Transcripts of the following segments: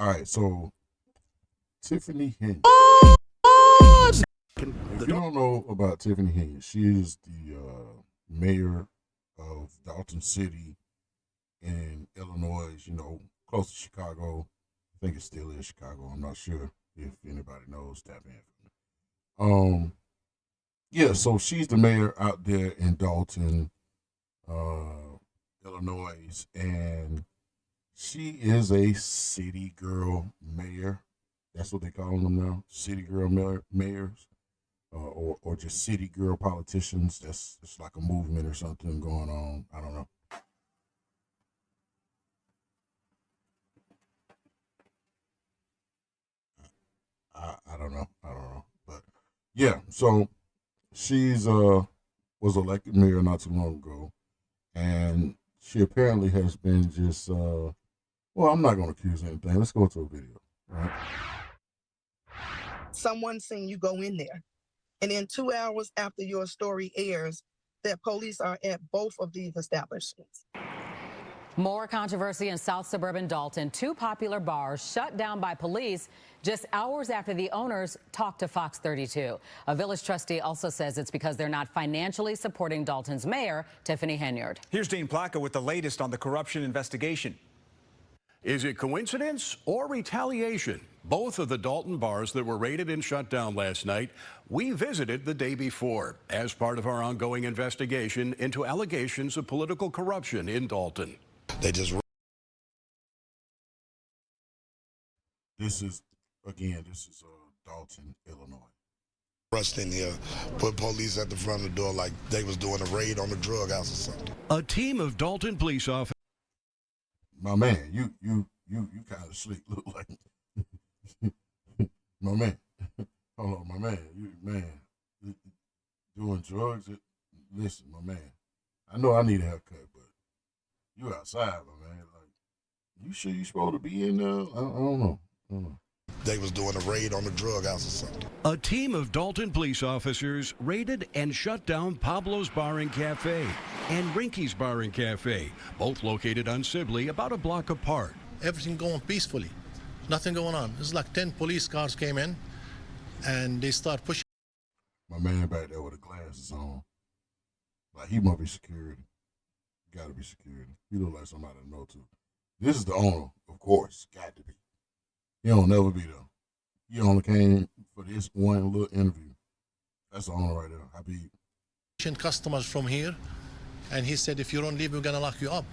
All right, so Tiffany Henyard. If you don't know about Tiffany Henyard, she is the mayor of Dalton City in Illinois, close to Chicago. I think it still is Chicago. I'm not sure if anybody knows. Tap in. Yeah, so she's the mayor out there in Dalton, Illinois, and she is a city girl mayor. That's what they call them now, city girl mayors, or just city girl politicians. It's like a movement or something going on. I don't know. I don't know. I don't know. But yeah, so she's was elected mayor not too long ago, and she apparently has been just well, I'm not gonna accuse anything. Let's go to a video. Right? Someone seen you go in there, and then 2 hours after your story airs, that police are at both of these establishments. More controversy in South suburban Dalton. Two popular bars shut down by police just hours after the owners talked to Fox 32. A village trustee also says it's because they're not financially supporting Dalton's mayor, Tiffany Henyard. Here's Dean Plaka with the latest on the corruption investigation. Is it coincidence or retaliation? Both of the Dalton bars that were raided and shut down last night, we visited the day before as part of our ongoing investigation into allegations of political corruption in Dalton. They just. This is Dalton, Illinois. Rushed in here, put police at the front of the door like they was doing a raid on the drug house or something. A team of Dalton police officers. My man, you kind of slick. Look like my man. Hold on, my man. You doing drugs? Listen, my man. I know I need a haircut, but you outside, my man. Like, you sure you supposed to be in there? I don't know. They was doing a raid on the drug house or something. A team of Dalton police officers raided and shut down Pablo's Bar and Cafe and Rinky's Bar and Cafe, both located on Sibley, about a block apart. Everything going peacefully. Nothing going on. It's like 10 police cars came in and they start pushing. My man back there with the glasses on. Like, he must be security. Gotta be security. He look like somebody I know too. This is the owner, of course. Got to be. He don't never be there. He only came for this one little interview. That's the owner right there. I be Customers from here, and he said, if you don't leave, we're gonna lock you up.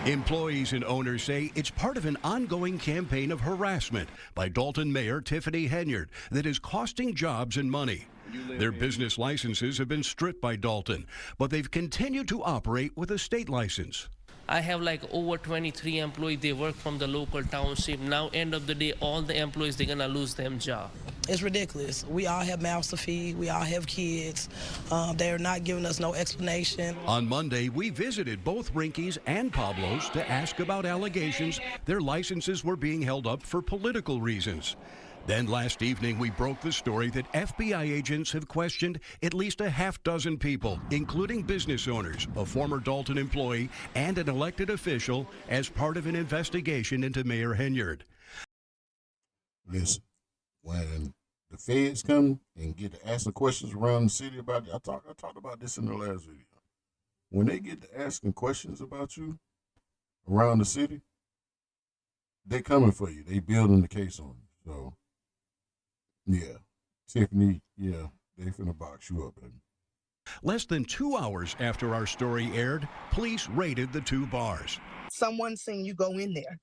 Employees and owners say it's part of an ongoing campaign of harassment by Dalton Mayor Tiffany Henyard that is costing jobs and money. Their business licenses have been stripped by Dalton, but they've continued to operate with a state license. I have like over 23 employees. They work from the local township. Now, end of the day, all the employees, they're gonna lose their job. It's ridiculous. We all have mouths to feed. We all have kids. They're not giving us no explanation. On Monday, we visited both Rinky's and Pablo's to ask about allegations their licenses were being held up for political reasons. Then last evening, we broke the story that FBI agents have questioned at least a half dozen people, including business owners, a former Dalton employee, and an elected official as part of an investigation into Mayor Henyard. listen. When the feds come and get to asking questions around the city about it, I talked about this in the last video. When they get to asking questions about you around the city, they coming for you. They building the case on you. So, yeah, Tiffany, yeah, they finna box you up, baby. Less than 2 hours after our story aired, police raided the two bars. Someone seen you go in there,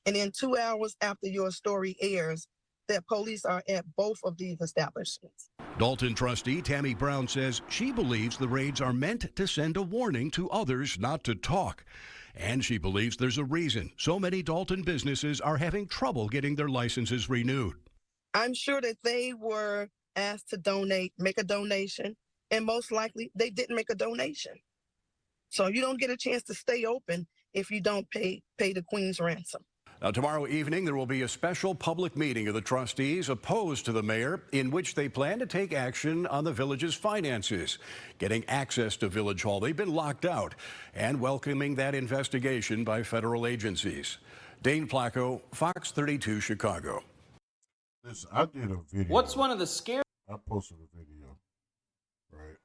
and then 2 hours after your story airs, that police are at both of these establishments. Dalton trustee Tammy Brown says she believes the raids are meant to send a warning to others not to talk. And she believes there's a reason so many Dalton businesses are having trouble getting their licenses renewed. I'm sure that they were asked to donate, make a donation, and most likely they didn't make a donation. So you don't get a chance to stay open if you don't pay the Queen's ransom. Now, tomorrow evening, there will be a special public meeting of the trustees opposed to the mayor in which they plan to take action on the village's finances, getting access to Village Hall. They've been locked out, and welcoming that investigation by federal agencies. Dane Placco, Fox 32, Chicago. Listen, I did a video. What's one of the scary? I posted a video, right?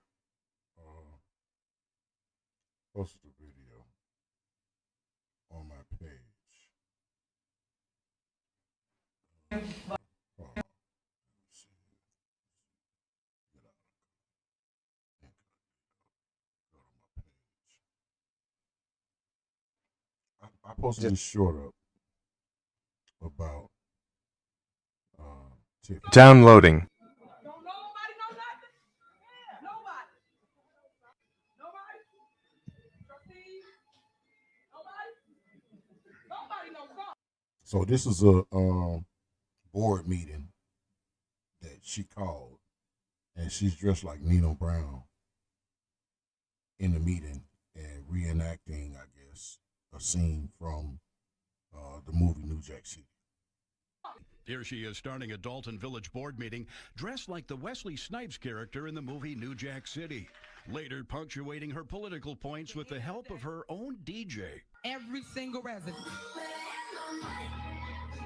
Posted a video on my page. Hold on. Let me see. Get out. Go to my page. I posted this short up about Tiffany. Downloading. So this is a board meeting that she called, and she's dressed like Nino Brown in the meeting and reenacting, I guess, a scene from the movie New Jack City. Here she is starting a Dalton Village board meeting dressed like the Wesley Snipes character in the movie New Jack City. Later punctuating her political points with the help of her own DJ. Every single resident.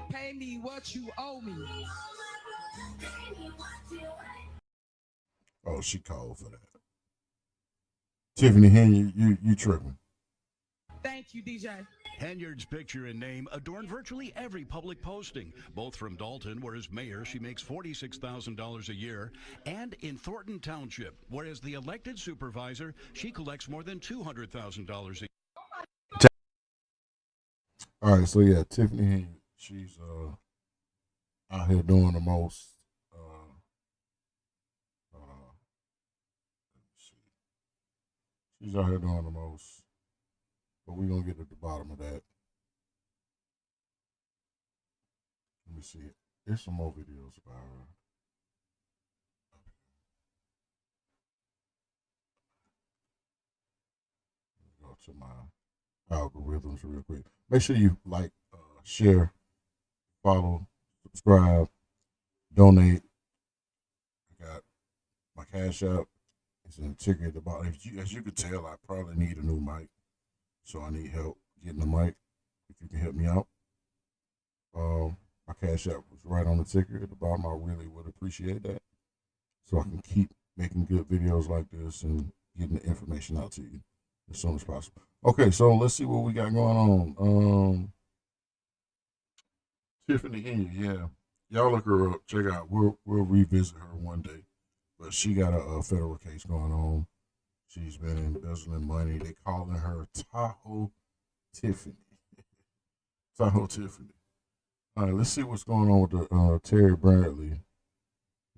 Pay me what you owe me. Oh, she called for that. Tiffany Henyard, you tripping. Thank you, DJ. Henyard's picture and name adorn virtually every public posting, both from Dalton, where as mayor she makes $46,000 a year, and in Thornton Township, where as the elected supervisor she collects more than $200,000 a year. All right, so yeah, Tiffany Henyard, she's out here doing the most. She's out here doing the most, but we're gonna get at the bottom of that. Let me see. There's some more videos about her. Go to my algorithms real quick. Make sure you like, share, follow, subscribe, donate. I got my Cashapp. It's in the ticker at the bottom. As you can tell, I probably need a new mic, so I need help getting the mic. If you can help me out, my Cashapp was right on the ticker at the bottom. I really would appreciate that, so I can keep making good videos like this and getting the information out to you as soon as possible. Okay, so let's see what we got going on. Tiffany Henyard, yeah, y'all look her up. Check out. We'll revisit her one day. But she got a federal case going on. She's been embezzling money. They calling her Tahoe Tiffany. Tahoe Tiffany. All right, let's see what's going on with the Terry Bradley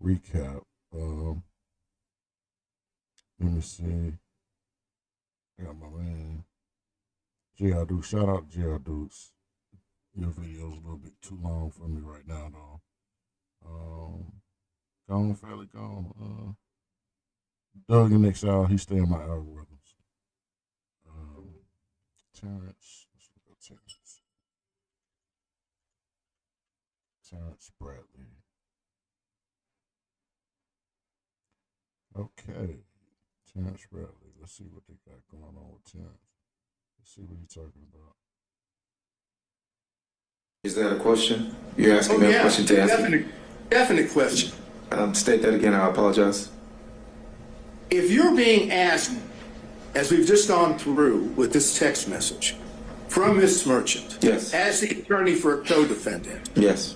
recap. Let me see. I got my man J.R. Dukes. Shout out to J.R. Dukes. Your video's a little bit too long for me right now, though. Gone, fairly gone. Doug in Exile, he stay in my algorithms. Terrence, let's look at Terrence. Terrence Bradley. Okay, Terrence Bradley. Let's see what they got going on with Terrence. Let's see what he's talking about. Is that a question? You're asking me a question to ask me? Definite question. State that again. I apologize. If you're being asked, as we've just gone through with this text message from Ms. Merchant, yes, as the attorney for a co-defendant, yes,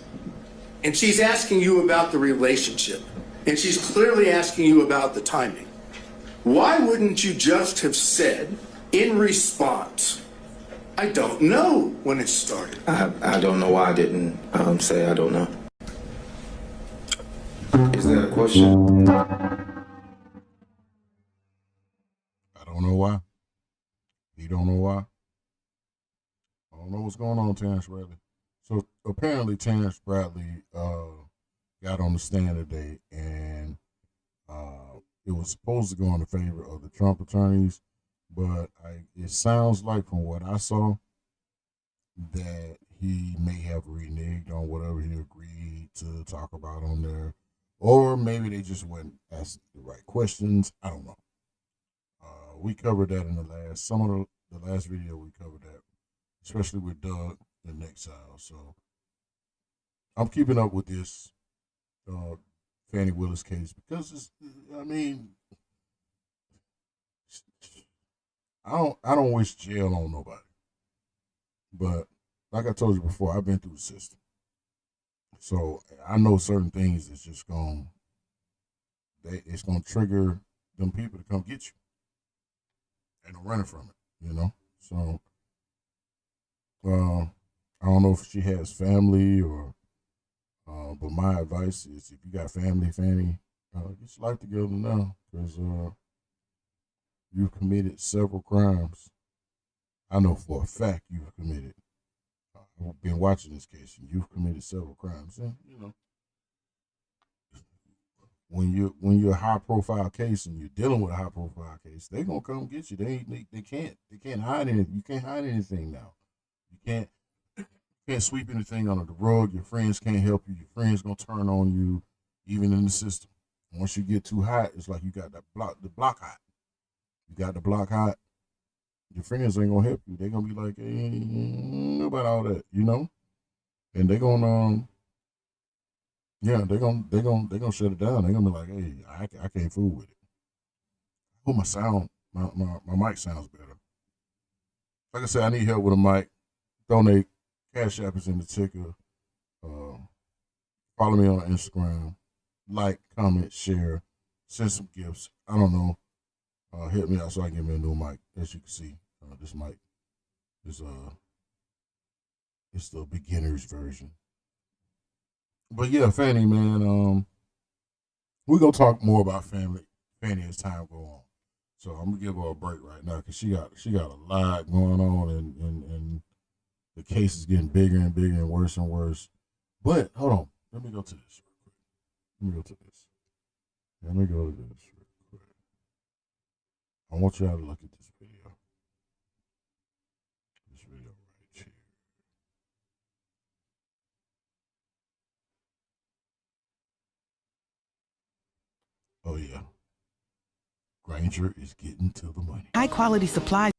and she's asking you about the relationship, and she's clearly asking you about the timing, why wouldn't you just have said in response, I don't know when it started? I don't know why I didn't say I don't know. Is that a question? I don't know why. He don't know why. I don't know what's going on, Terrence Bradley. So apparently Terrence Bradley got on the stand today, and it was supposed to go in the favor of the Trump attorneys, but it sounds like from what I saw that he may have reneged on whatever he agreed to talk about on there. Or maybe they just weren't asking the right questions. I don't know. We covered that in some of the last video we covered that, especially with Doug. in exile. So I'm keeping up with this Fannie Willis case because I mean, I don't wish jail on nobody, but like I told you before, I've been through the system, so I know certain things that's just it's gonna trigger them people to come get you, and I'm running from it, you know. So I don't know if she has family or, but my advice is if you got family, Fanny, get your life together now because you've committed several crimes. I know for a fact you've committed. I've been watching this case, and you've committed several crimes. And you know, when you're a high profile case and you're dealing with a high profile case, they're gonna come get you. They can't hide anything. You can't hide anything now. You can't sweep anything under the rug. Your friends can't help you. Your friends gonna turn on you, even in the system. Once you get too hot, it's like you got the block hot. You got the block hot. Your friends ain't gonna help you. They're gonna be like, hey, know about all that, you know? And they're gonna they're gonna shut it down. They're gonna be like, hey, I can't fool with it. I hope my mic sounds better. Like I said, I need help with a mic. Donate. Cashapp is in the ticker. Follow me on Instagram. Like, comment, share, send some gifts. I don't know. Hit me out so I can get me a new mic. As you can see, this mic is it's the beginner's version. But yeah, Fanny, man, we're gonna talk more about Fanny as time go on. So I'm gonna give her a break right now because she got a lot going on and the case is getting bigger and bigger and worse. But hold on, let me go to this real quick. Let me go to this real quick. I want y'all to look at this video. This video right here. Oh yeah. Granger is getting to the money. High quality supplies.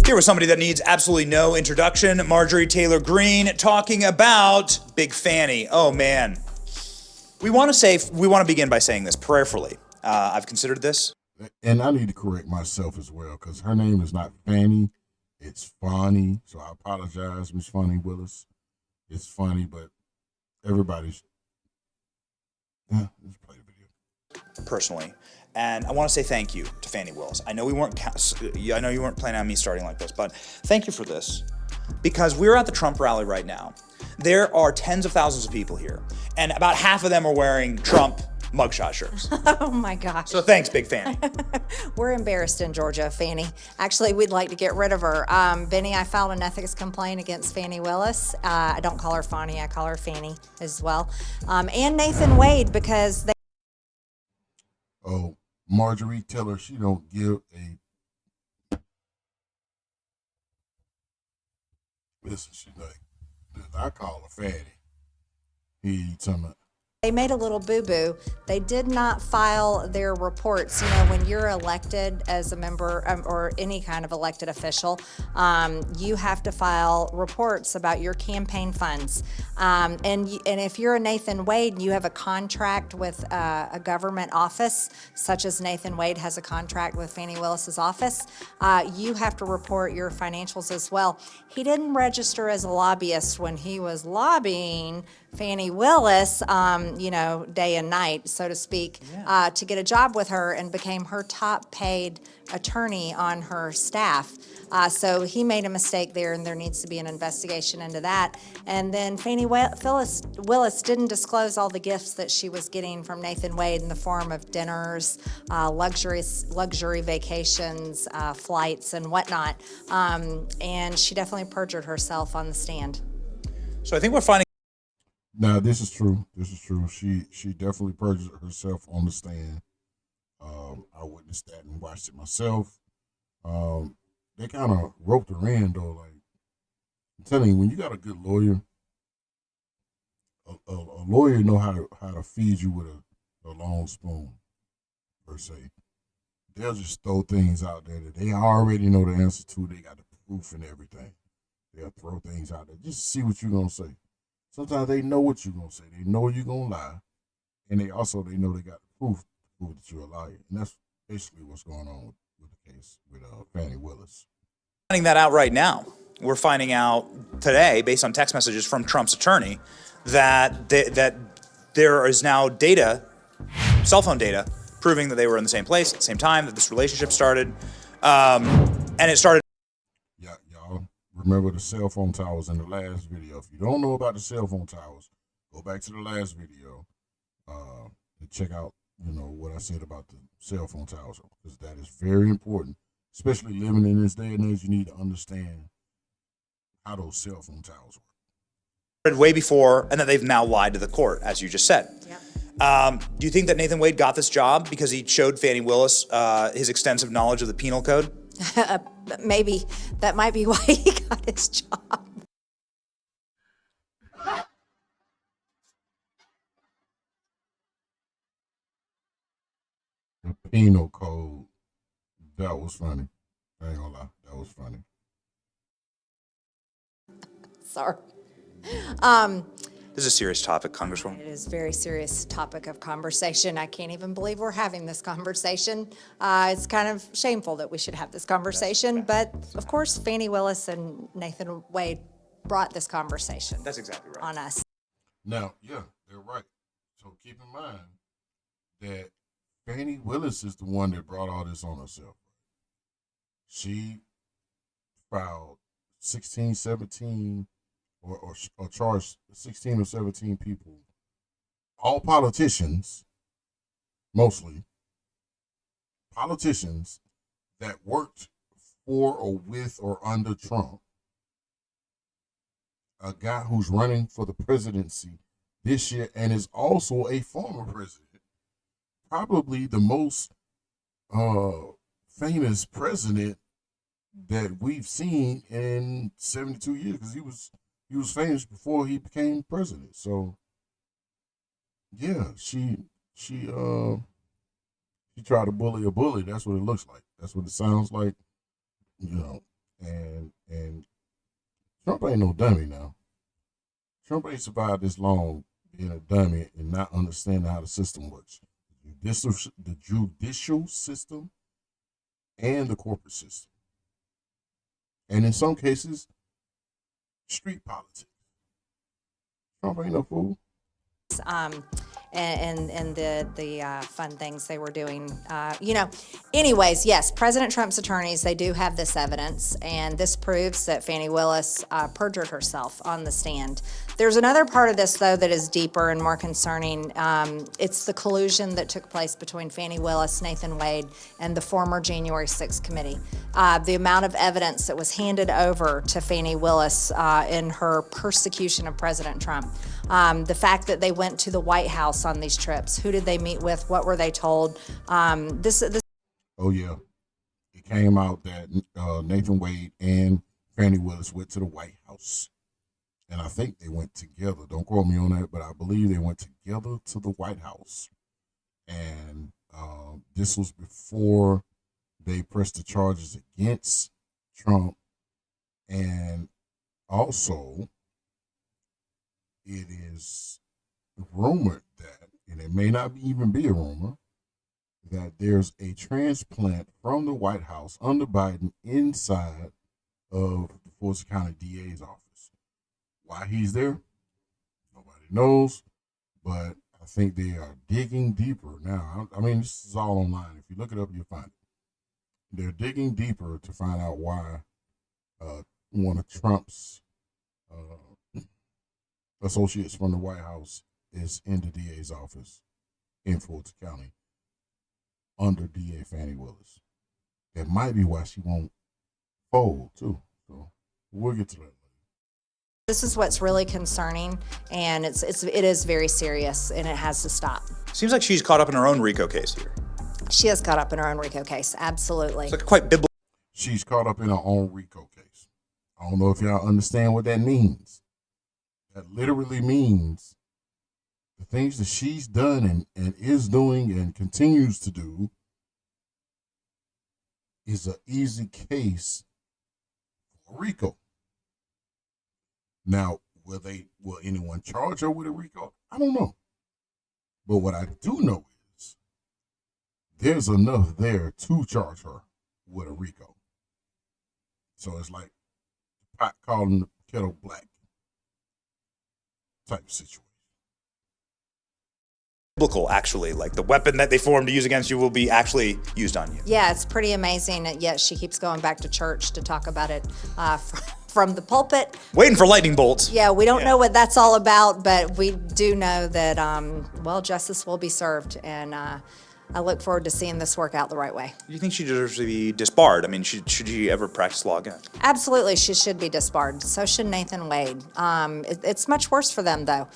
Here was somebody that needs absolutely no introduction, Marjorie Taylor Greene, talking about Big Fanny. Oh man. We want to begin by saying this prayerfully. I've considered this. And I need to correct myself as well, because her name is not Fanny, it's Fonny. So I apologize, Miss Fonny Willis. It's funny, but everybody's let's play the video. Personally. And I want to say thank you to Fannie Willis. I know you weren't planning on me starting like this, but thank you for this. Because we're at the Trump rally right now. There are tens of thousands of people here, and about half of them are wearing Trump mugshot shirts. Oh my gosh. So thanks, Big Fanny. We're embarrassed in Georgia, Fanny. Actually, we'd like to get rid of her. Benny, I filed an ethics complaint against Fannie Willis. I don't call her Fonny, I call her Fanny as well. And Nathan Wade, because they... Oh, Marjorie Taylor, she don't give a... Listen, she's like, I call her Fatty. He talking about... They made a little boo-boo. They did not file their reports. You know, when you're elected as a member or any kind of elected official, you have to file reports about your campaign funds. And if you're a Nathan Wade and you have a contract with a government office, such as Nathan Wade has a contract with Fannie Willis's office, you have to report your financials as well. He didn't register as a lobbyist when he was lobbying Fannie Willis, day and night, so to speak, to get a job with her, and became her top paid attorney on her staff. So he made a mistake there, and there needs to be an investigation into that. And then Fannie Willis didn't disclose all the gifts that she was getting from Nathan Wade in the form of dinners, luxury vacations, flights, and whatnot. And she definitely perjured herself on the stand. So I think we're finding... Now, this is true. She definitely perjured herself on the stand. I witnessed that and watched it myself. They kind of roped her in, though. Like, I'm telling you, when you got a good lawyer, a lawyer know how to feed you with a long spoon, per se. they'll just throw things out there that they already know the answer to. They got the proof and everything. They'll throw things out there just to see what you're going to say. Sometimes they know what you're going to say. They know you're going to lie. And they know they got the proof to prove that you're a liar. And that's basically what's going on with the case with Fannie Willis. Finding that out right now. We're finding out today, based on text messages from Trump's attorney, that there is now data, cell phone data, proving that they were in the same place at the same time, that this relationship started. And it started. Yeah, y'all remember the cell phone towers in the last video. If you don't know about the cell phone towers, go back to the last video and check out, what I said about the cell phone towers, because that is very important. Especially living in this day and age, you need to understand how those cell phone towers work. Way before, and that they've now lied to the court, as you just said. Yep. Do you think that Nathan Wade got this job because he showed Fannie Willis his extensive knowledge of the penal code? Maybe that might be why he got his job. The penal code. That was funny. I ain't gonna lie. That was funny. Sorry. This is a serious topic, Congresswoman. It is a very serious topic of conversation. I can't even believe we're having this conversation. It's kind of shameful that we should have this conversation, but of course, Fannie Willis and Nathan Wade brought this conversation. That's exactly right. On us. Now, yeah, they're right. So keep in mind that Fannie Willis is the one that brought all this on herself. She filed 16, 17, or charged 16 or 17 people, all politicians, mostly politicians that worked for or with or under Trump, a guy who's running for the presidency this year and is also a former president, probably the most famous president that we've seen in 72 years, because he was famous before he became president. So yeah, she tried to bully a bully. That's what it looks like. That's what it sounds like. And Trump ain't no dummy now. Trump ain't survived this long being a dummy and not understanding how the system works. The judicial system and the corporate system. And in some cases, street politics. Trump ain't no fool. And the fun things they were doing. Anyways, yes, President Trump's attorneys, they do have this evidence, and this proves that Fannie Willis perjured herself on the stand. There's another part of this, though, that is deeper and more concerning. It's the collusion that took place between Fannie Willis, Nathan Wade, and the former January 6th committee. The amount of evidence that was handed over to Fannie Willis in her persecution of President Trump. The fact that they went to the White House on these trips. Who did they meet with? What were they told? This. Oh, yeah. It came out that Nathan Wade and Fannie Willis went to the White House. And I think they went together. Don't quote me on that, but I believe they went together to the White House. And this was before they pressed the charges against Trump. And also, it is rumored that, and it may not even be a rumor, that there's a transplant from the White House under Biden inside of the Fulton County DA's office. Why he's there, nobody knows, but I think they are digging deeper now. I mean, this is all online. If you look it up, you'll find it. They're digging deeper to find out why one of Trump's associates from the White House is in the DA's office in Fulton County under DA Fannie Willis. That might be why she won't fold too. So we'll get to that later. This is what's really concerning, and it is very serious, and it has to stop. Seems like she's caught up in her own RICO case here. She is caught up in her own RICO case, absolutely. It's like quite biblical. She's caught up in her own RICO case. I don't know if y'all understand what that means. That literally means the things that she's done and is doing and continues to do is an easy case for RICO. Now, will anyone charge her with a RICO? I don't know. But what I do know is there's enough there to charge her with a RICO. So it's like pot calling the kettle black type of situation. Biblical, actually, like the weapon that they form to use against you will be actually used on you. Yeah, it's pretty amazing. Yet she keeps going back to church to talk about it from the pulpit. Waiting for lightning bolts. Yeah, we don't know what that's all about, but we do know that, well, justice will be served. And I look forward to seeing this work out the right way. Do you think she deserves to be disbarred? I mean, should she ever practice law again? Absolutely, she should be disbarred. So should Nathan Wade. It's much worse for them, though.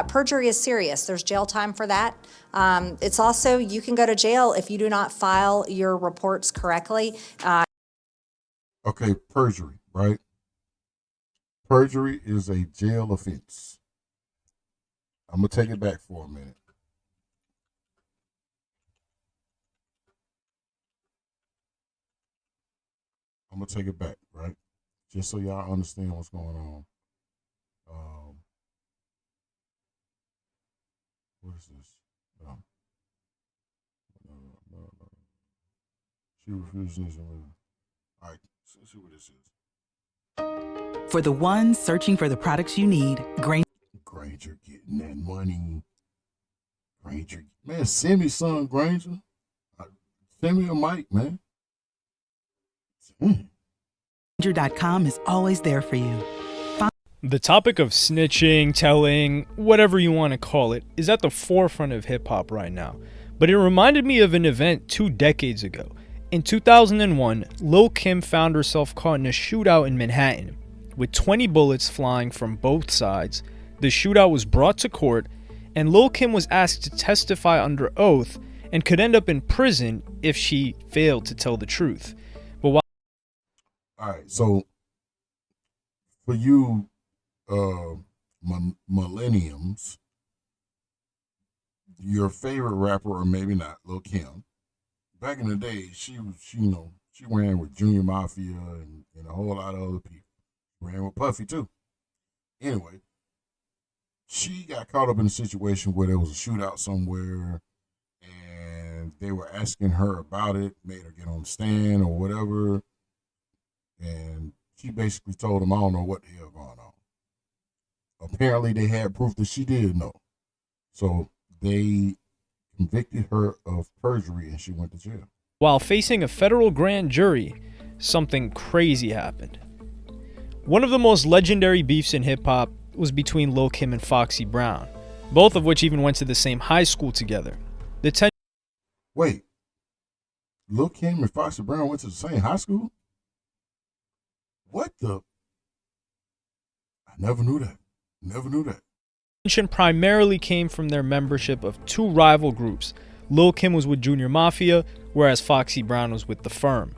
Perjury is serious. There's jail time for that. It's also, you can go to jail if you do not file your reports correctly. Okay, perjury, right? Perjury is a jail offense. I'm going to take it back for a minute. I'm going to take it back, right? Just so y'all understand what's going on. What is this? No. She refuses. All right, let's see what this is. For the ones searching for the products you need, Granger getting that money. Granger, man, send me some, Granger. Send me a mic, man. Granger.com is always there for you. The topic of snitching, telling, whatever you want to call it, is at the forefront of hip-hop right now. But it reminded me of an event 2 decades ago. In 2001, Lil Kim found herself caught in a shootout in Manhattan, with 20 bullets flying from both sides. The shootout was brought to court, and Lil Kim was asked to testify under oath and could end up in prison if she failed to tell the truth. But while all right, so for you millenniums, your favorite rapper, or maybe not, Lil Kim, back in the day, she ran with Junior Mafia and a whole lot of other people. Ran with Puffy too. Anyway, she got caught up in a situation where there was a shootout somewhere, and they were asking her about it, made her get on the stand or whatever, and she basically told them, I don't know what the hell going on. Apparently, they had proof that she did know. So they convicted her of perjury, and she went to jail. While facing a federal grand jury, something crazy happened. One of the most legendary beefs in hip-hop was between Lil Kim and Foxy Brown, both of which even went to the same high school together. Wait, Lil Kim and Foxy Brown went to the same high school? What the? I never knew that. Never knew that. Tension primarily came from their membership of 2 rival groups. Lil Kim was with Junior Mafia, whereas Foxy Brown was with The Firm.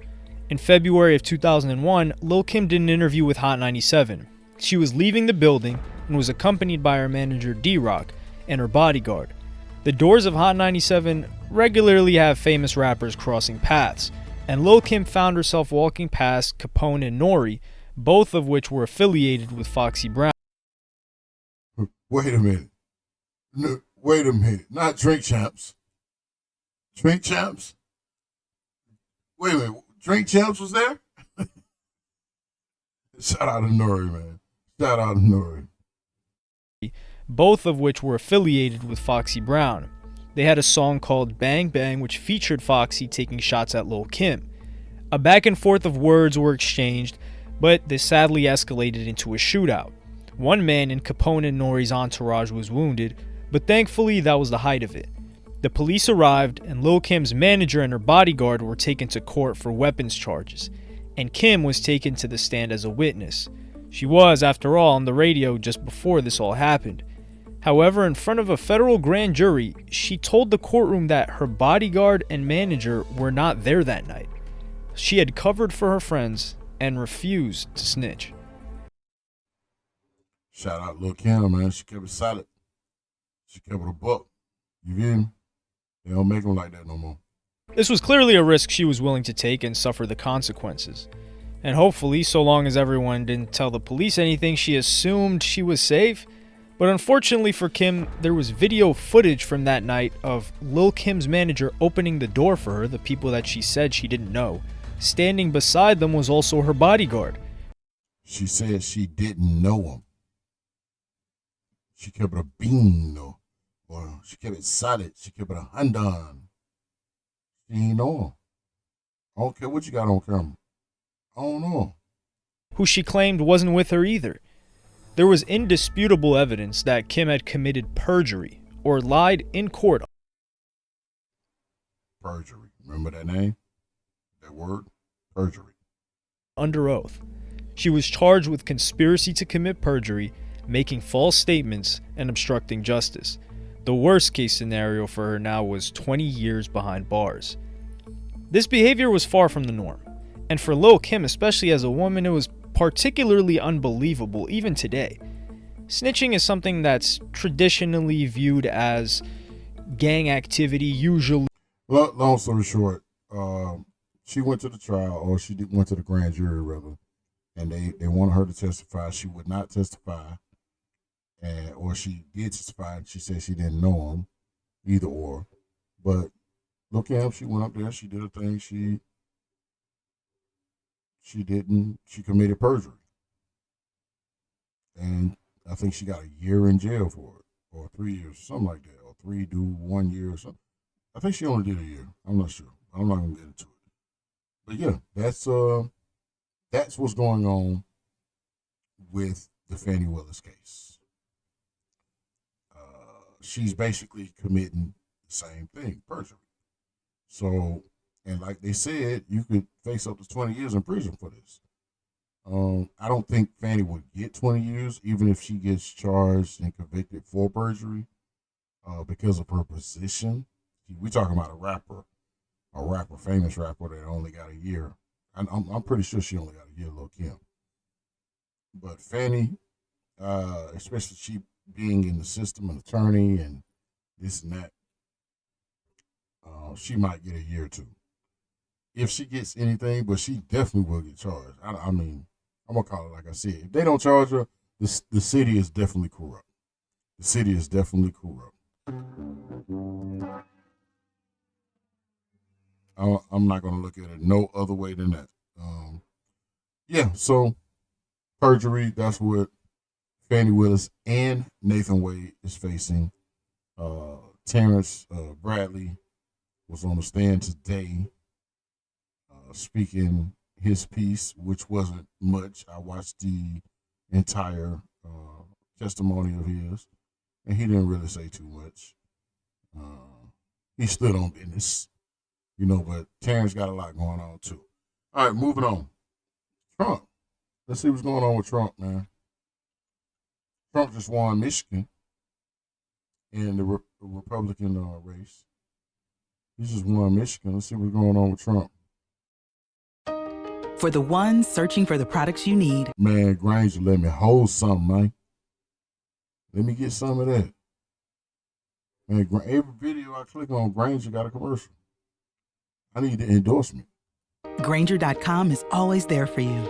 In February of 2001, Lil Kim did an interview with Hot 97. She was leaving the building and was accompanied by her manager D-Rock and her bodyguard. The doors of Hot 97 regularly have famous rappers crossing paths, and Lil Kim found herself walking past Capone and Nori, both of which were affiliated with Foxy Brown. Wait a minute. No, wait a minute. Not Drink Champs. Drink Champs? Wait a minute. Drink Champs was there? Shout out to Nori, man. Shout out to Nori. Both of which were affiliated with Foxy Brown. They had a song called Bang Bang, which featured Foxy taking shots at Lil Kim. A back and forth of words were exchanged, but this sadly escalated into a shootout. One man in Capone and Nori's entourage was wounded, but thankfully that was the height of it. The police arrived, and Lil Kim's manager and her bodyguard were taken to court for weapons charges, and Kim was taken to the stand as a witness. She was, after all, on the radio just before this all happened. However, in front of a federal grand jury, she told the courtroom that her bodyguard and manager were not there that night. She had covered for her friends and refused to snitch. Shout out Lil Kim, man. She kept it solid. She kept it a buck. You hear me? They don't make them like that no more. This was clearly a risk she was willing to take and suffer the consequences. And hopefully, so long as everyone didn't tell the police anything, she assumed she was safe. But unfortunately for Kim, there was video footage from that night of Lil Kim's manager opening the door for her, the people that she said she didn't know. Standing beside them was also her bodyguard. She said she didn't know him. She kept it a bean, or she kept it solid. She kept it a Honda. She ain't know him. I don't care what you got on camera. I don't know. Who she claimed wasn't with her either. There was indisputable evidence that Kim had committed perjury or lied in court. Perjury. Remember that name? That word? Perjury. Under oath. She was charged with conspiracy to commit perjury, making false statements, and obstructing justice. The worst case scenario for her now was 20 years behind bars. This behavior was far from the norm. And for Lil Kim, especially as a woman, it was particularly unbelievable even today. Snitching is something that's traditionally viewed as gang activity, usually. Long story short, she went to the trial, or went to the grand jury rather, and they wanted her to testify. She would not testify, or she did testify. And she said she didn't know him, either or. But look at him. She went up there. She did a thing. She committed perjury. And I think she got a year in jail for it, or 3 years, something like that, or 3 do 1 year or something. I think she only did a year. I'm not sure. I'm not gonna get into it. But yeah, that's what's going on with the Fani Willis case. She's basically committing the same thing, perjury. So, and like they said, you could face up to 20 years in prison for this. I don't think Fani would get 20 years, even if she gets charged and convicted for perjury, because of her position. We talking about a famous rapper that only got a year. I'm pretty sure she only got a year, Lil Kim. But Fani, especially she being in the system, an attorney and this and that, she might get a year or two. If she gets anything, but she definitely will get charged. I mean, I'm going to call it like I said. If they don't charge her, the city is definitely corrupt. The city is definitely corrupt. I'm not going to look at it no other way than that. Yeah, so perjury, that's what Fani Willis and Nathan Wade is facing. Terrence Bradley was on the stand today speaking his piece, which wasn't much. I watched the entire testimony of his, and he didn't really say too much. He stood on business, but Terrence got a lot going on too. All right, moving on. Trump. Let's see what's going on with Trump, man. Trump just won Michigan in the Republican race. He just won Michigan. Let's see what's going on with Trump. For the ones searching for the products you need. Man, Granger, let me hold something, man. Let me get some of that. Man, every video I click on, Granger got a commercial. I need the endorsement. Granger.com is always there for you.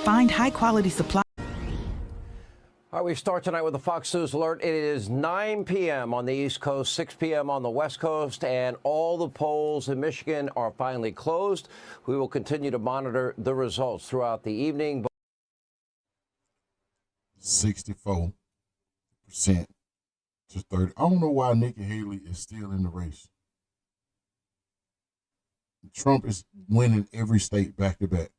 Find high-quality supply. All right, we start tonight with a Fox News alert. It is 9 p.m. on the East Coast, 6 p.m. on the West Coast, and all the polls in Michigan are finally closed. We will continue to monitor the results throughout the evening. 64% to 30. I don't know why Nikki Haley is still in the race. Trump is winning every state back to back.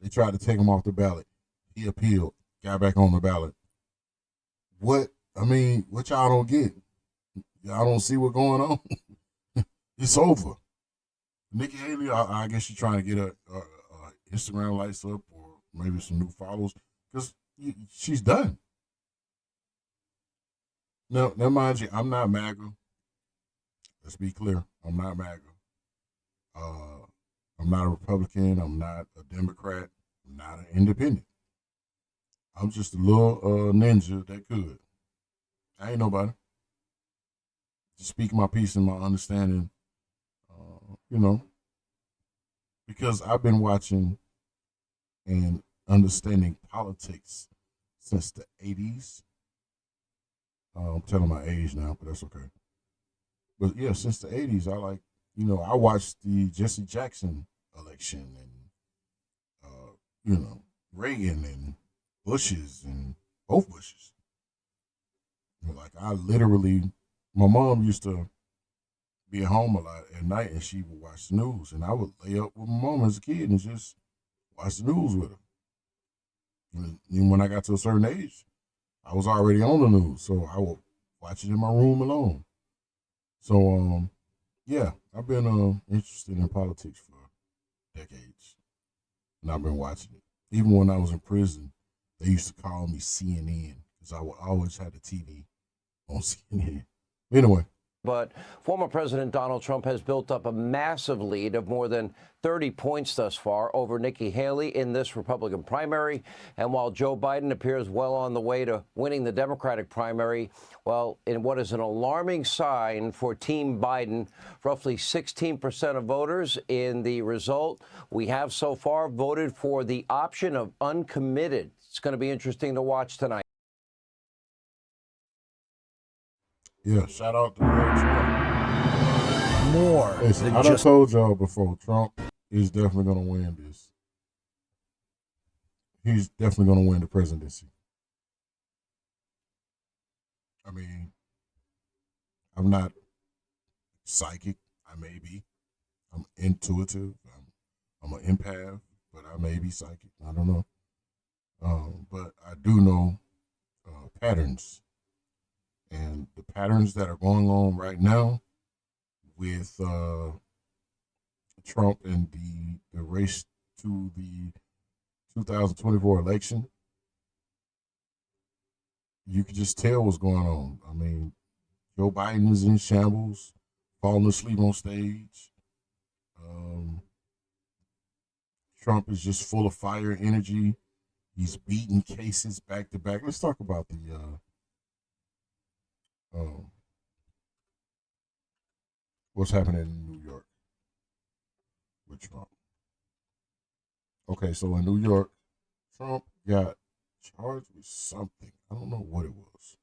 They tried to take him off the ballot. He appealed, got back on the ballot. What y'all don't get? Y'all don't see what's going on? It's over. Nikki Haley, I guess she's trying to get her Instagram lights up or maybe some new followers because she's done. Now, mind you, I'm not MAGA. Let's be clear. I'm not MAGA. I'm not a Republican. I'm not a Democrat. I'm not an independent. I'm just a little ninja that could. I ain't nobody. Just speak my piece and my understanding, because I've been watching and understanding politics since the 80s. I'm telling my age now, but that's okay. But yeah, since the 80s, I watched the Jesse Jackson election and, Reagan and Bushes and both Bushes. My mom used to be at home a lot at night and she would watch the news. And I would lay up with my mom as a kid and just watch the news with her. And when I got to a certain age, I was already on the news. So I would watch it in my room alone. So, yeah, I've been interested in politics for decades. And I've been watching it. Even when I was in prison, they used to call me CNN because I would always have the TV on CNN. Anyway. But former President Donald Trump has built up a massive lead of more than 30 points thus far over Nikki Haley in this Republican primary. And while Joe Biden appears well on the way to winning the Democratic primary, well, in what is an alarming sign for Team Biden, roughly 16% of voters in the result we have so far voted for the option of uncommitted. It's going to be interesting to watch tonight. Yeah, shout out to Trump. More. Listen, I done told y'all before, Trump is definitely going to win this. He's definitely going to win the presidency. I mean, I'm not psychic. I may be. I'm intuitive. I'm an empath, but I may be psychic. I don't know. But I do know patterns. And the patterns that are going on right now with Trump and the race to the 2024 election, you can just tell what's going on. I mean, Joe Biden is in shambles, falling asleep on stage. Trump is just full of fire energy. He's beating cases back to back. Let's talk about what's happening in New York with Trump. Okay, so in New York, Trump got charged with something. I don't know what it was.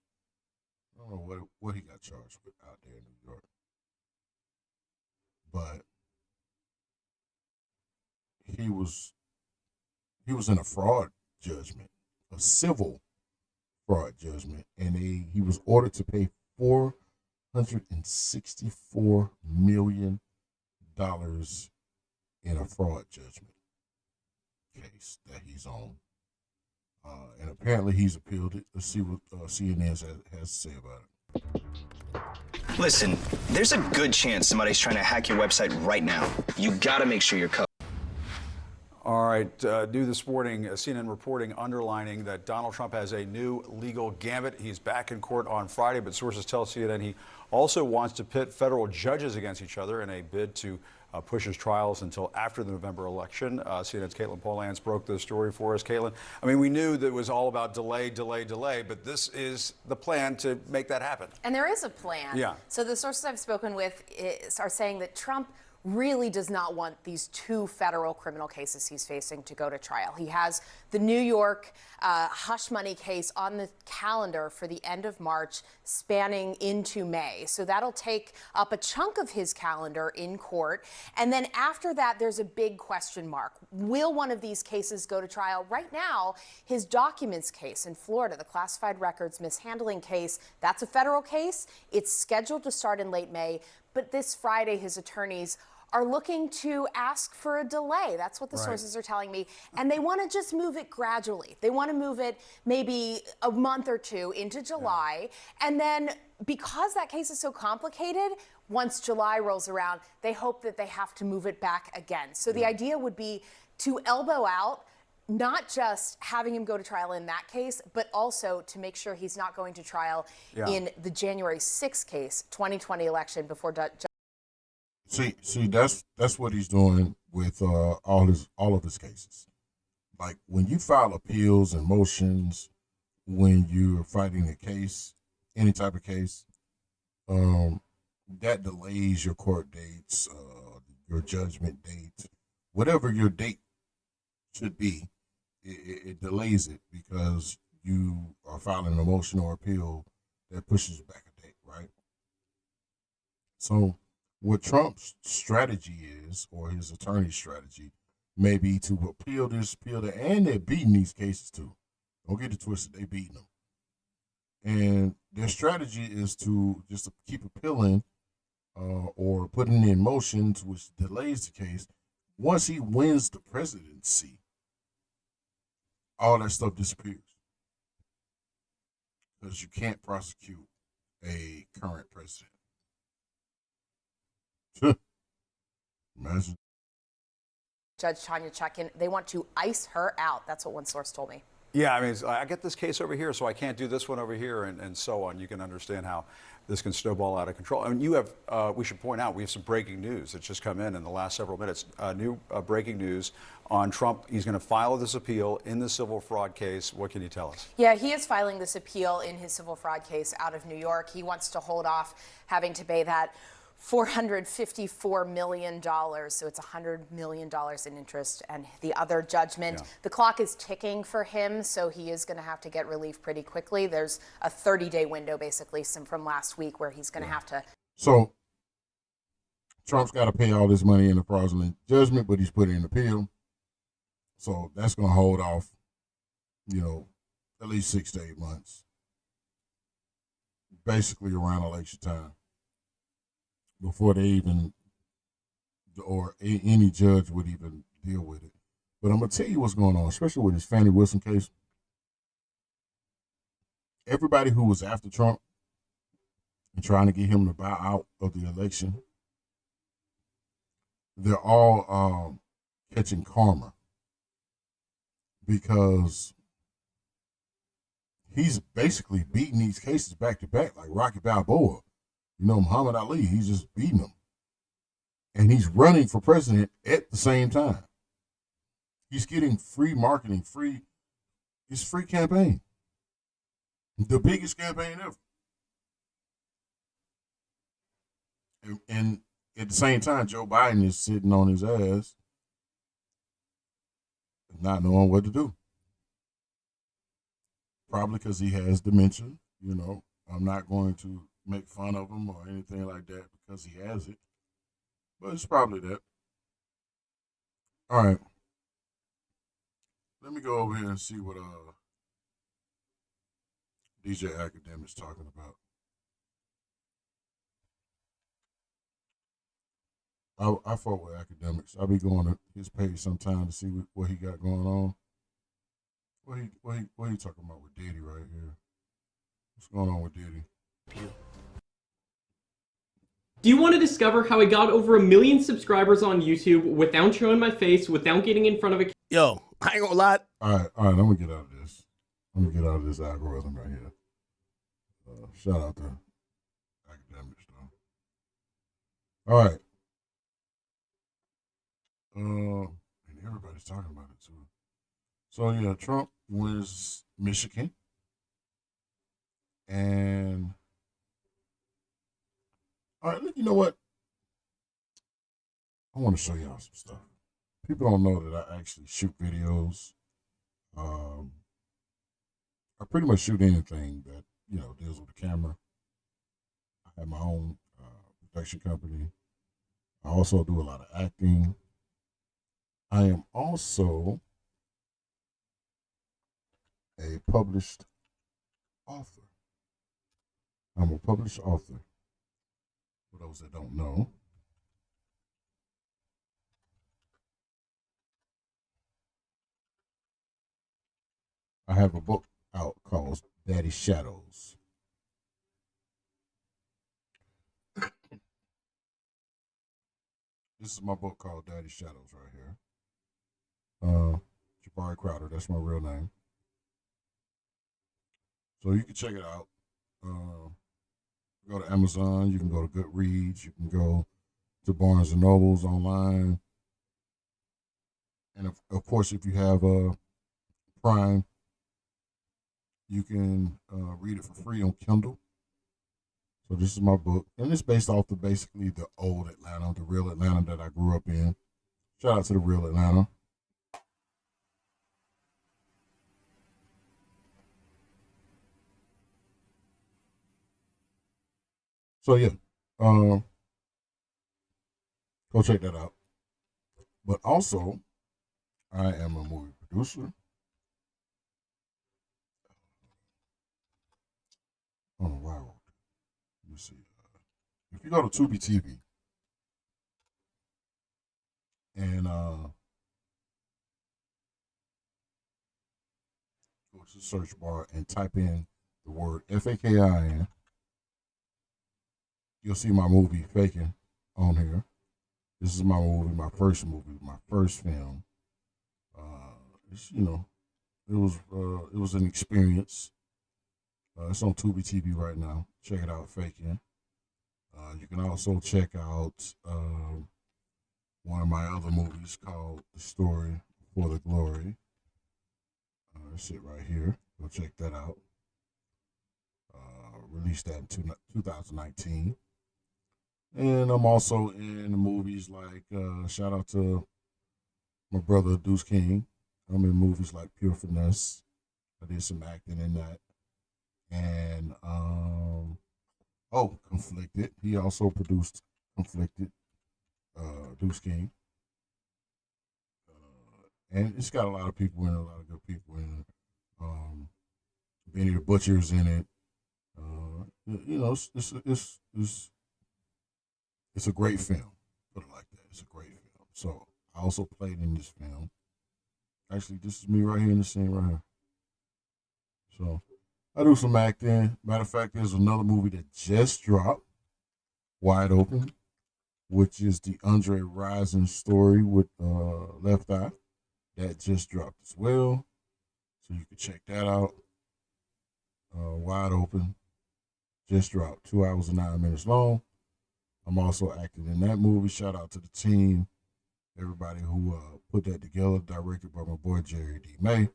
I don't know what he got charged with out there in New York. But he was in a fraud judgment, a civil fraud judgment, and he was ordered to pay $464 million in a fraud judgment case that he's on. And apparently he's appealed it. Let's see what CNN has to say about it. Listen, there's a good chance somebody's trying to hack your website right now. You gotta make sure you're covered. All right, do the sporting, CNN reporting underlining that Donald Trump has a new legal gambit. He's back in court on Friday, but sources tell CNN he also wants to pit federal judges against each other in a bid to push his trials until after the November election. CNN's Caitlin Polans broke this story for us. Caitlin, I mean, we knew that it was all about delay, but this is the plan to make that happen. And there is a plan. Yeah. So the sources I've spoken with are saying that Trump really does not want these two federal criminal cases he's facing to go to trial. He has the New York hush money case on the calendar for the end of March, spanning into May. So that'll take up a chunk of his calendar in court. And then after that, there's a big question mark. Will one of these cases go to trial? Right now, his documents case in Florida, the classified records mishandling case, that's a federal case. It's scheduled to start in late May. But this Friday, his attorneys are looking to ask for a delay. That's what the sources are telling me. And they want to just move it gradually. They want to move it maybe a month or two into July. Yeah. And then because that case is so complicated, once July rolls around, they hope that they have to move it back again. So the idea would be to elbow out not just having him go to trial in that case, but also to make sure he's not going to trial in the January 6th case, 2020 election before See, that's what he's doing with all of his cases. Like when you file appeals and motions, when you're fighting a case, any type of case, that delays your court dates, your judgment date, whatever your date should be, it delays it because you are filing a motion or appeal that pushes it back a date, right? So what Trump's strategy is, or his attorney's strategy, may be to appeal this, appeal that, and they're beating these cases too. Don't get it twisted, they beating them. And their strategy is to just to keep appealing or putting in motions, which delays the case. Once he wins the presidency, all that stuff disappears because you can't prosecute a current president. Imagine. Judge Tanya Chutkan, they want to ice her out. That's what one source told me. Yeah, I mean, I get this case over here, so I can't do this one over here, and so on. You can understand how this can snowball out of control. I mean, you have, we should point out, we have some breaking news that's just come in the last several minutes. New breaking news on Trump. He's going to file this appeal in the civil fraud case. What can you tell us? Yeah, he is filing this appeal in his civil fraud case out of New York. He wants to hold off having to pay that $454 million, so it's $100 million in interest, and the other judgment. Yeah. The clock is ticking for him, so he is going to have to get relief pretty quickly. There's a 30-day window, basically, from last week, where he's going to have to. So Trump's got to pay all this money in the fraudulent judgment, but he's put in an appeal. So that's going to hold off, at least 6 to 8 months, basically around election time, before they even, or any judge would even deal with it. But I'm going to tell you what's going on, especially with this Fannie Wilson case. Everybody who was after Trump and trying to get him to bow out of the election, they're all catching karma because he's basically beating these cases back to back like Rocky Balboa. Muhammad Ali, he's just beating them. And he's running for president at the same time. He's getting free marketing, his free campaign. The biggest campaign ever. And at the same time, Joe Biden is sitting on his ass, not knowing what to do. Probably because he has dementia, I'm not going to make fun of him or anything like that because he has it. But it's probably that. All right. Let me go over here and see what DJ Akademiks talking about. I fought with Akademiks. I'll be going to his page sometime to see what he got going on. What he talking about with Diddy right here? What's going on with Diddy? Do you want to discover how I got over 1 million subscribers on YouTube without showing my face, without getting in front of a... Yo, I ain't gonna lie. All right, I'm gonna get out of this. I'm gonna get out of this algorithm right here. Shout out to Akademiks, though. All right. And everybody's talking about it, too. So, yeah, Trump wins Michigan. And... all right, you know what? I want to show y'all some stuff. People don't know that I actually shoot videos. I pretty much shoot anything that, deals with the camera. I have my own production company. I also do a lot of acting. I am also a published author. I'm a published author. For those that don't know. I have a book out called Daddy Shadows. This is my book called Daddy Shadows right here. Jabari Crowder, that's my real name. So you can check it out. Go to Amazon, you can go to Goodreads, you can go to Barnes & Nobles online. And of course, if you have Prime, you can read it for free on Kindle. So this is my book. And it's based off of basically the old Atlanta, the real Atlanta that I grew up in. Shout out to the real Atlanta. So yeah, go check that out. But also, I am a movie producer. I don't know why I wrote that. Let me see. If you go to Tubi TV and go to the search bar and type in the word Fakin, you'll see my movie Fakin on here. This is my movie, my first film. It's, you know, it was an experience. It's on Tubi TV right now. Check it out, Fakin. You can also check out one of my other movies called The Story for the Glory. That's it right here. Go check that out. Released that in 2019. And I'm also in movies like, shout out to my brother Deuce King. I'm in movies like Pure Finesse. I did some acting in that. And, Conflicted. He also produced Conflicted, Deuce King. And it's got a lot of people in it, a lot of good people in it. Benny the Butcher's in it. You know, it's a great film. Put it like that. It's a great film. So I also played in this film. Actually, this is me right here in the scene right here. So I do some acting. Matter of fact, there's another movie that just dropped, Wide Open, which is the Andre Rison story with Left Eye. That just dropped as well. So you can check that out. Wide Open. Just dropped. 2 hours and 9 minutes long. I'm also acting in that movie. Shout out to the team. Everybody who put that together. Directed by my boy Jerry D. May.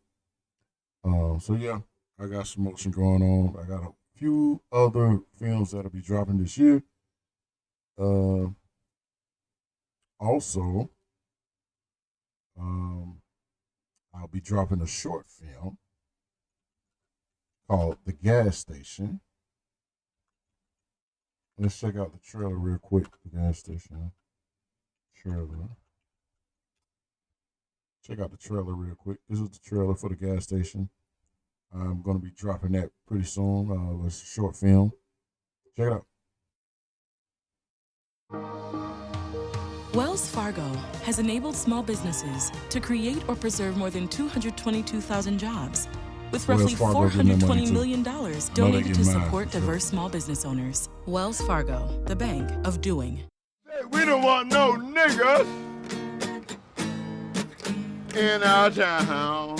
So yeah, I got some motion going on. I got a few other films that'll be dropping this year. Also, I'll be dropping a short film called The Gas Station. Let's check out the trailer real quick. The Gas Station trailer. Check out the trailer real quick. This is the trailer for The Gas Station. I'm going to be dropping that pretty soon. It's a short film. Check it out. Wells Fargo has enabled small businesses to create or preserve more than 222,000 jobs, with roughly $420 million donated to support diverse small business owners. Wells Fargo, the bank of doing. We don't want no niggas in our town.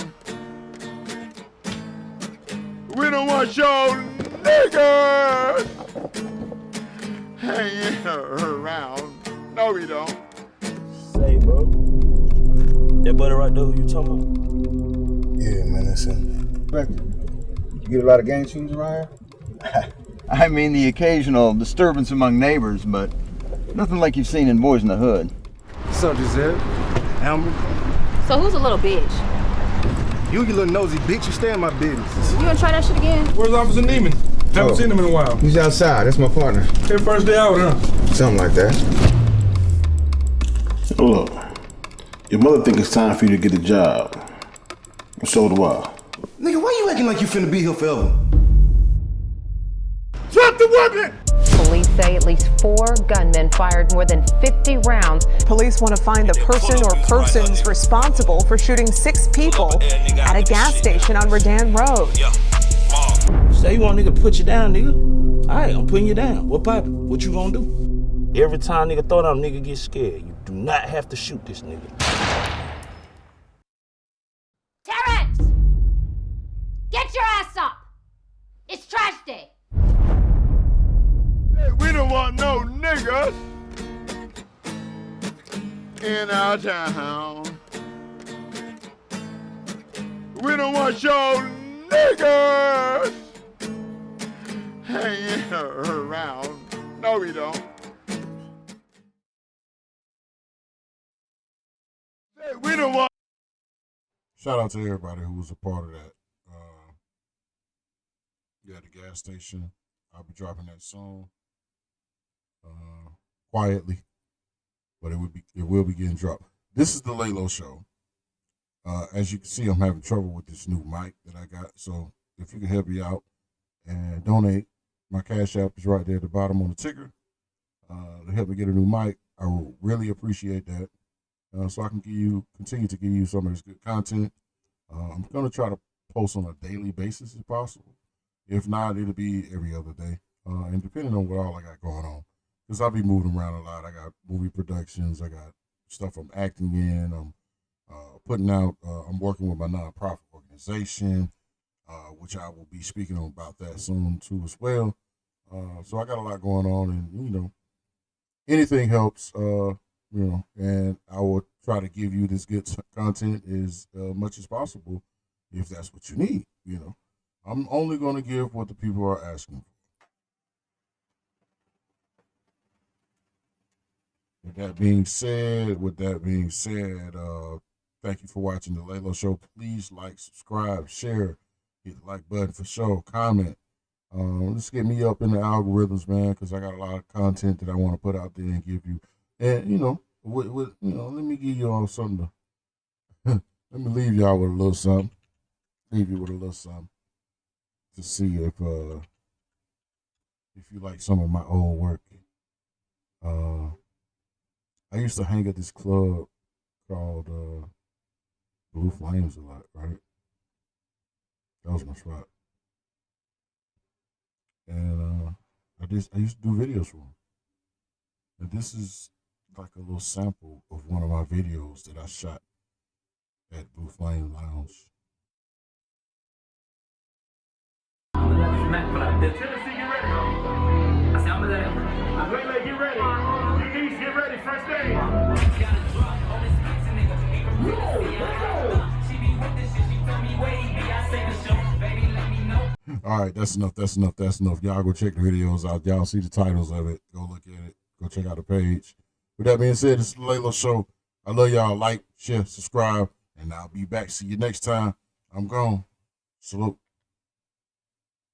We don't want your niggas hanging around. No, we don't. Say, bro. That buddy right there who you talking about? Yeah, man, that's him. You get a lot of gang shootings around here? I mean, the occasional disturbance among neighbors, but nothing like you've seen in Boys in the Hood. What's up, Giselle? Elmer? So who's a little bitch? You little nosy bitch, you stay in my business. You gonna try that shit again? Where's Officer Neiman? Haven't seen him in a while. He's outside, that's my partner. Their first day out, huh? Something like that. Look, your mother think it's time for you to get a job. So do I. Nigga, why you acting like you finna be here forever? Drop the weapon! Police say at least 4 gunmen fired more than 50 rounds. Police want to find the person or persons responsible for shooting 6 people at a gas station on Redan Road. Say you want a nigga to put you down, nigga. All right, I'm putting you down. What poppin'? What you gonna do? Every time nigga throw down, nigga get scared. You do not have to shoot this nigga. Terrence! Get your ass up! It's trash day! Hey, we don't want no niggas in our town. We don't want your niggas hanging around. No, we don't. shout out to everybody who was a part of that. At the gas station. I'll be dropping that soon. Quietly. But it will be getting dropped. This is the Leylo Show. As you can see, I'm having trouble with this new mic that I got. So if you can help me out and donate, my Cash App is right there at the bottom on the ticker. To help me get a new mic, I will really appreciate that. So I can continue to give you some of this good content. I'm gonna try to post on a daily basis if possible. If not, it'll be every other day. And depending on what all I got going on. Because I'll be moving around a lot. I got movie productions. I got stuff I'm acting in. I'm putting out, I'm working with my nonprofit organization, which I will be speaking about that soon too as well. So I got a lot going on, and anything helps, and I will try to give you this good content as much as possible if that's what you need, I'm only going to give what the people are asking for. With that being said, thank you for watching the Leylo Show. Please like, subscribe, share, hit the like button for sure, comment. Just get me up in the algorithms, man, because I got a lot of content that I want to put out there and give you. And let me give you all something to. Let me leave y'all with a little something. Leave you with a little something to see if you like some of my old work. I used to hang at this club called Blue Flames a lot, right? That was my spot. And I used to do videos for them. And this is like a little sample of one of my videos that I shot at Blue Flame Lounge. Tennessee, get ready. Leylo, get ready. You East, get ready. First day. All right, that's enough. Y'all go check the videos out. Y'all see the titles of it. Go look at it. Go check out the page. With that being said, this is the Leylo Show. I love y'all. Like, share, subscribe, and I'll be back. See you next time. I'm gone. Salute.